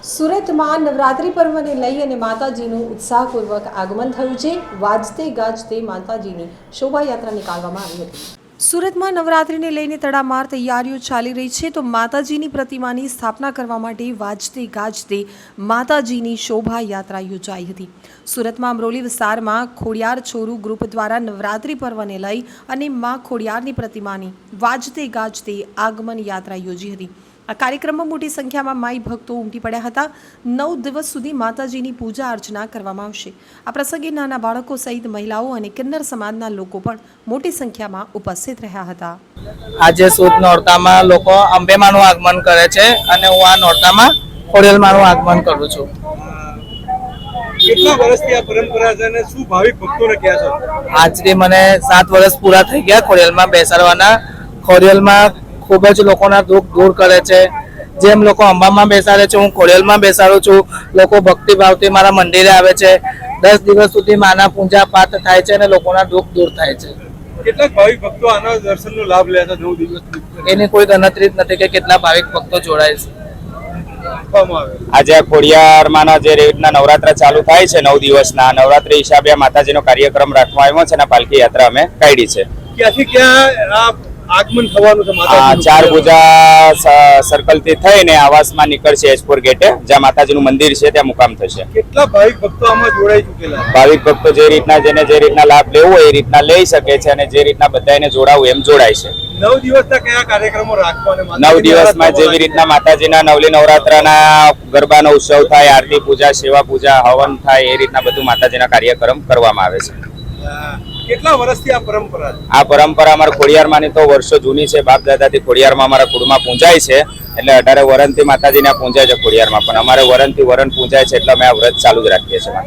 સુરતમાં નવરાત્રિ પર્વને લઈ અને માતાજીનું ઉત્સાહપૂર્વક આગમન થયું છે। વાજતે ગાજતે માતાજીની શોભાયાત્રા નીકાળવામાં આવી હતી। સુરતમાં નવરાત્રિને લઈને તડામાર તૈયારીઓ ચાલી રહી છે, તો માતાજીની પ્રતિમાની સ્થાપના કરવા માટે વાજતે ગાજતે માતાજીની શોભાયાત્રા યોજાઈ હતી। સુરતમાં અમરોલી વિસ્તારમાં ખોડિયાર છોરુ ગ્રુપ દ્વારા નવરાત્રિ પર્વને લઈ અને મા ખોડિયારની પ્રતિમાની વાજતે ગાજતે આગમન યાત્રા યોજી હતી। આ કાર્યક્રમમાં મોટી સંખ્યામાં માઈ ભક્તો ઉમટી પડ્યા હતા। 9 દિવસ સુધી માતાજીની પૂજા અર્ચના કરવામાં આવશે। આ પ્રસંગે નાના બાળકો સહિત મહિલાઓ અને કિન્નર સમાજના લોકો પણ મોટી સંખ્યામાં ઉપસ્થિત રહ્યા હતા। આજે સુદ નોરતામાં લોકો અંબેમાનું આગમન કરે છે અને હું આ નોરતામાં ખોડિયારમાંનું આગમન કરું છું। કેટલા વર્ષથી આ પરંપરા છે અને શું ભાવિક ભક્તોને કહે છો? આજથી મને 7 વર્ષ પૂરા થઈ ગયા ખોડિયારમાં બેસાડવાના। ખોડિયારમાં ખૂબ જ લોકોના દુઃખ દૂર કરે છે। જેમ લોકો અંબામાં બેસાડે છે, હું ખોડિયારમાં બેસાડું છું। લોકો ભક્તિભાવથી મારા મંદિરે આવે છે। 10 દિવસ સુધી માના પૂજા પાઠ થાય છે અને લોકોના દુઃખ દૂર થાય છે। કેટલાક ભાવિક ભક્તો આના દર્શનનો લાભ લે છે 9 દિવસ? એની કોઈ ગણતરી જ નથી કે કેટલા ભાવિક ભક્તો જોડાય છે। આજે ખોડિયારમાંના જે રીતના નવરાત્રા ચાલુ થાય છે 9 દિવસના નવરાત્રી હિસાબે માતાજીનો કાર્યક્રમ રાખવામાં આવ્યો છે અને પાલખી યાત્રા અમે કાઢી છે। ક્યાંથી ક્યાં આ આગમન થવાનું છે માતાજીનું? ચાર ભુજા સર્કલ થી થઈને આવાસમાં નીકળશે એજપુર ગેટે, જ્યાં માતાજીનું મંદિર છે ત્યાં મુકામ થશે। કેટલા ભાવિક ભક્તો આમાં જોડાઈ ચૂકેલા? ભાવિક ભક્તો જે રીતના જેને જે રીતના લાભ લેવો હોય એ રીતના લઈ શકે છે અને જે રીતના બધાને જોડાવું એમ જોડાય છે। 9 દિવસના કયા કાર્યક્રમો રાખવાના? 9 દિવસમાં જેવી રીતના માતાજીના નવલી નવરાત્રાના ગરબાનો ઉત્સવ થાય, આરતી પૂજા, સેવા પૂજા, હવન થાય, એ રીતના બધું માતાજીના કાર્યક્રમ કરવામાં આવે છે। કેટલા વર્ષથી આ પરંપરા છે? આ પરંપરા અમારા ખોડિયારમાંની તો વર્ષો જૂની છે। બાપ દાદાથી ખોડિયારમાં અમારા કુળમાં પૂંજાય છે, એટલે 18 વરણથી માતાજીને પૂંજાય છે ખોડિયારમાં, પણ અમારે વરણથી વરણ પૂંજાય છે એટલે અમે આ વ્રત ચાલુ જ રાખીએ છીએ।